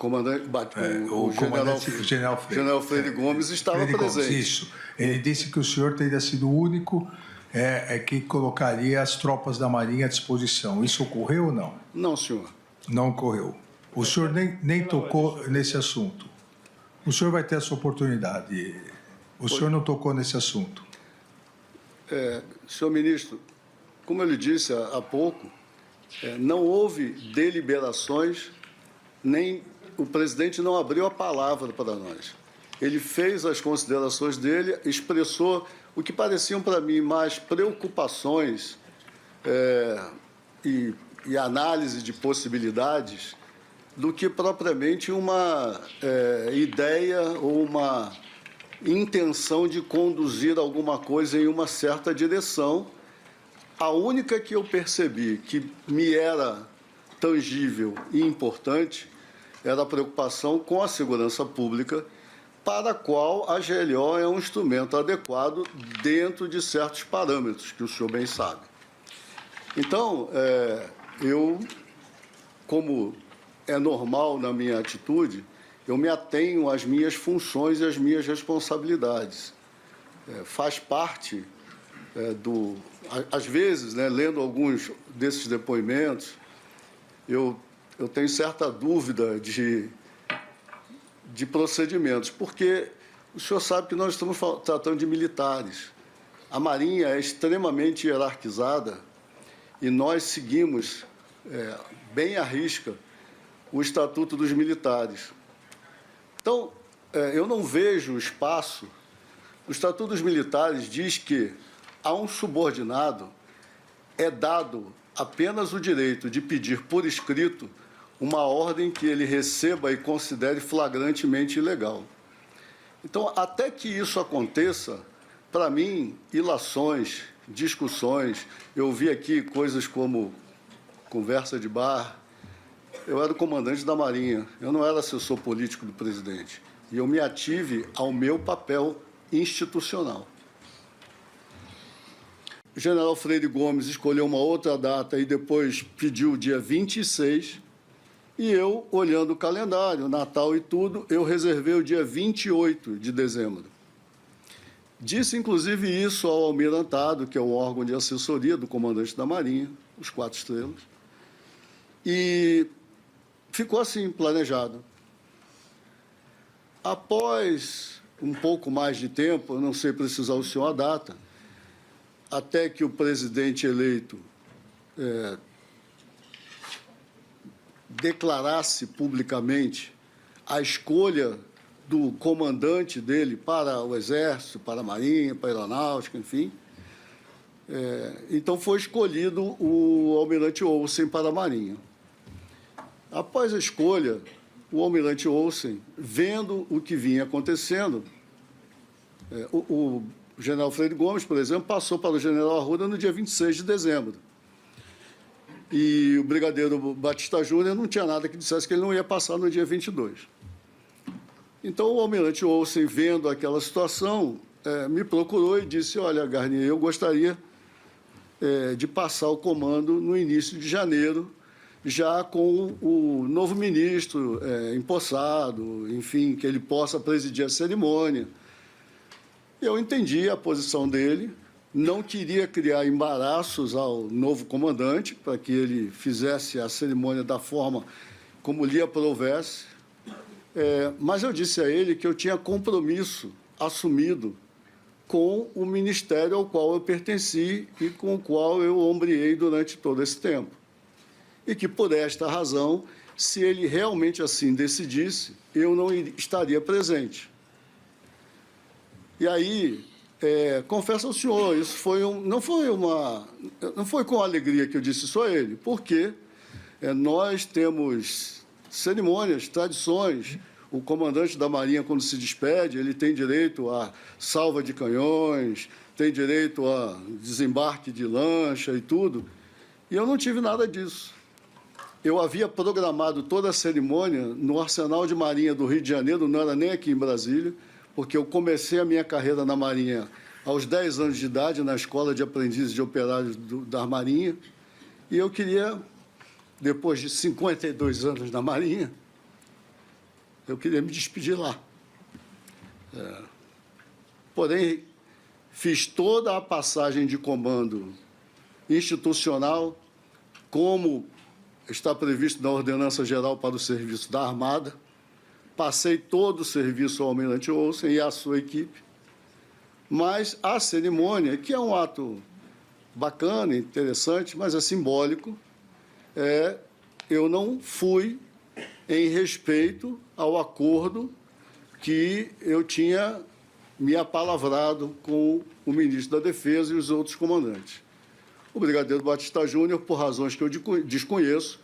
comandante, o general Freire Gomes estava Freire Gomes, presente. isso. Ele disse que o senhor teria sido o único que colocaria as tropas da Marinha à disposição. Isso ocorreu ou não? Não, senhor. Não ocorreu. O senhor nem tocou nesse assunto. O senhor vai ter essa oportunidade. O senhor não tocou nesse assunto. Senhor ministro, como eu lhe disse há pouco, não houve deliberações, nem o presidente não abriu a palavra para nós. Ele fez as considerações dele, expressou o que pareciam para mim mais preocupações e análise de possibilidades do que propriamente uma ideia ou uma intenção de conduzir alguma coisa em uma certa direção. A única que eu percebi que me era tangível e importante era a preocupação com a segurança pública, para a qual a GLO é um instrumento adequado dentro de certos parâmetros, que o senhor bem sabe. Então, eu, como é normal na minha atitude, eu me atenho às minhas funções e às minhas responsabilidades. Faz parte às vezes, né, lendo alguns desses depoimentos, eu tenho certa dúvida de procedimentos, porque o senhor sabe que nós estamos tratando de militares. A Marinha é extremamente hierarquizada e nós seguimos bem à risca o Estatuto dos Militares. Então, eu não vejo espaço. O Estatuto dos Militares diz que a um subordinado é dado apenas o direito de pedir por escrito uma ordem que ele receba e considere flagrantemente ilegal. Então, até que isso aconteça, para mim, ilações, discussões, eu vi aqui coisas como conversa de bar. Eu era o comandante da Marinha, eu não era assessor político do presidente. E eu me ative ao meu papel institucional. O general Freire Gomes escolheu uma outra data e depois pediu o dia 26, e eu, olhando o calendário, Natal e tudo, eu reservei o dia 28 de dezembro. Disse, inclusive, isso ao almirantado, que é o órgão de assessoria do comandante da Marinha, os 4 estrelas, e ficou assim, planejado. Após um pouco mais de tempo, eu não sei precisar o senhor a data, até que o presidente eleito declarasse publicamente a escolha do comandante dele para o Exército, para a Marinha, para a Aeronáutica, enfim. Então, foi escolhido o almirante Olsen para a Marinha. Após a escolha, o almirante Olsen, vendo o que vinha acontecendo, o general Freire Gomes, por exemplo, passou para o general Arruda no dia 26 de dezembro. E o brigadeiro Batista Júnior não tinha nada que dissesse que ele não ia passar no dia 22. Então, o almirante Olsen, vendo aquela situação, me procurou e disse: olha, Garnier, eu gostaria de passar o comando no início de janeiro, já com o novo ministro empossado, enfim, que ele possa presidir a cerimônia. Eu entendi a posição dele, não queria criar embaraços ao novo comandante para que ele fizesse a cerimônia da forma como lhe aprovesse, mas eu disse a ele que eu tinha compromisso assumido com o ministério ao qual eu pertenci e com o qual eu ombreei durante todo esse tempo. E que, por esta razão, se ele realmente assim decidisse, eu não estaria presente. E aí, confesso ao senhor, isso não foi com alegria que eu disse isso a ele, porque nós temos cerimônias, tradições. O comandante da Marinha, quando se despede, ele tem direito a salva de canhões, tem direito a desembarque de lancha e tudo. E eu não tive nada disso. Eu havia programado toda a cerimônia no Arsenal de Marinha do Rio de Janeiro, não era nem aqui em Brasília, porque eu comecei a minha carreira na Marinha aos 10 anos de idade, na Escola de Aprendizes de Operários da Marinha, e eu queria, depois de 52 anos na Marinha, eu queria me despedir lá. Porém, fiz toda a passagem de comando institucional, como está previsto na Ordenança Geral para o Serviço da Armada. Passei todo o serviço ao almirante Olsen e à sua equipe. Mas a cerimônia, que é um ato bacana, interessante, mas é simbólico, eu não fui em respeito ao acordo que eu tinha me apalavrado com o ministro da Defesa e os outros comandantes. O brigadeiro Batista Júnior, por razões que eu desconheço,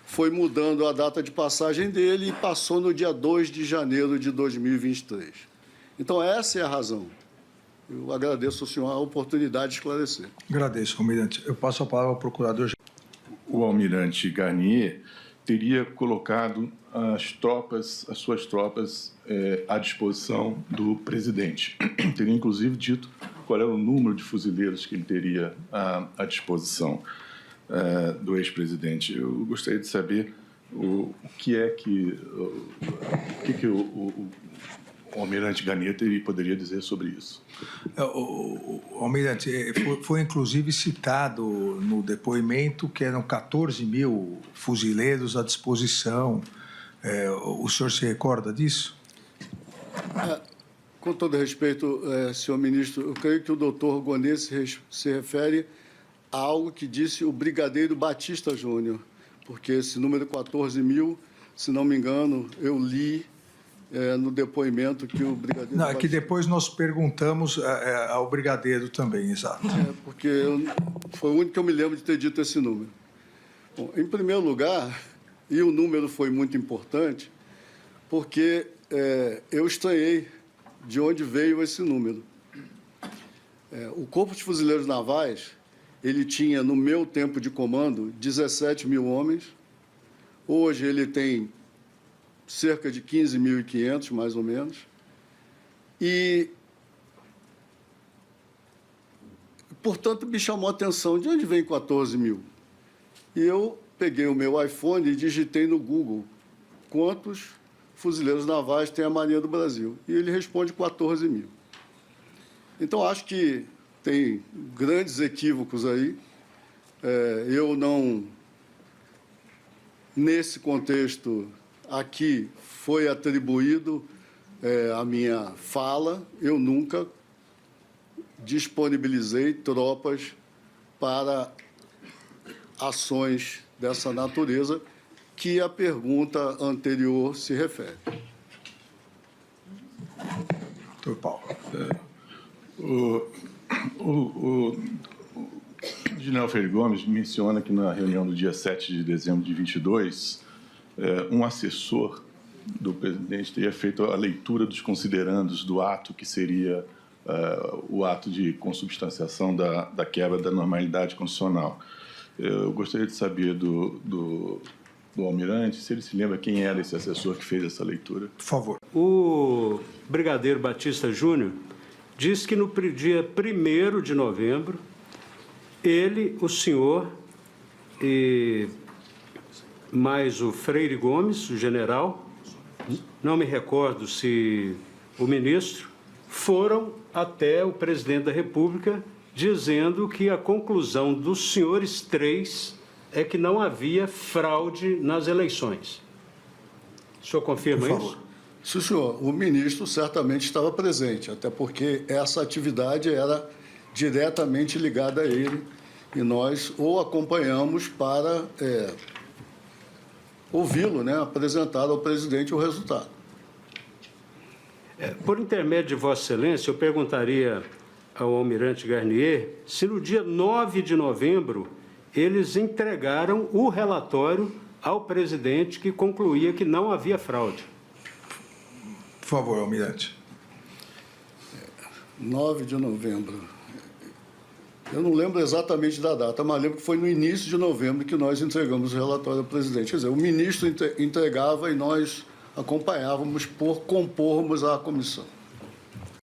foi mudando a data de passagem dele e passou no dia 2 de janeiro de 2023. Então, essa é a razão. Eu agradeço ao senhor a oportunidade de esclarecer. Agradeço, almirante. Eu passo a palavra ao procurador. O almirante Garnier teria colocado as suas tropas à disposição do presidente. Teria, inclusive, dito qual era o número de fuzileiros que ele teria à disposição do ex-presidente. Eu gostaria de saber o que o almirante Garnier poderia dizer sobre isso. O almirante, foi inclusive citado no depoimento que eram 14 mil fuzileiros à disposição. O senhor se recorda disso? Com todo respeito, senhor ministro, eu creio que o doutor Gonê se refere a algo que disse o brigadeiro Batista Júnior, porque esse número 14 mil, se não me engano, eu li no depoimento que o brigadeiro... Não, é que depois nós perguntamos ao brigadeiro também, exato. Porque foi o único que eu me lembro de ter dito esse número. Bom, em primeiro lugar, e o número foi muito importante, porque eu estranhei de onde veio esse número. O Corpo de Fuzileiros Navais, ele tinha, no meu tempo de comando, 17 mil homens. Hoje ele tem cerca de 15.500, mais ou menos. E, portanto, me chamou a atenção, de onde vem 14 mil? E eu peguei o meu iPhone e digitei no Google quantos fuzileiros navais tem a Marinha do Brasil. E ele responde 14 mil. Então, acho que tem grandes equívocos aí. Eu não, nesse contexto aqui, foi atribuído a minha fala, eu nunca disponibilizei tropas para ações dessa natureza que a pergunta anterior se refere. Doutor Paulo. O general Freire Gomes menciona que na reunião do dia 7 de dezembro de 22, um assessor do presidente teria feito a leitura dos considerandos do ato que seria o ato de consubstanciação da quebra da normalidade constitucional. Eu gostaria de saber do almirante se ele se lembra quem era esse assessor que fez essa leitura. Por favor. O brigadeiro Batista Júnior diz que no dia 1º de novembro, ele, o senhor e mais o Freire Gomes, o general, não me recordo se o ministro, foram até o presidente da República dizendo que a conclusão dos senhores três é que não havia fraude nas eleições. O senhor confirma isso? Sim, senhor. O ministro certamente estava presente, até porque essa atividade era diretamente ligada a ele e nós o acompanhamos para ouvi-lo, né, apresentar ao presidente o resultado. Por intermédio de Vossa Excelência, eu perguntaria ao almirante Garnier se no dia 9 de novembro eles entregaram o relatório ao presidente que concluía que não havia fraude. Por favor, almirante. 9 de novembro. Eu não lembro exatamente da data, mas lembro que foi no início de novembro que nós entregamos o relatório ao presidente. Quer dizer, o ministro entregava e nós acompanhávamos por compormos a comissão.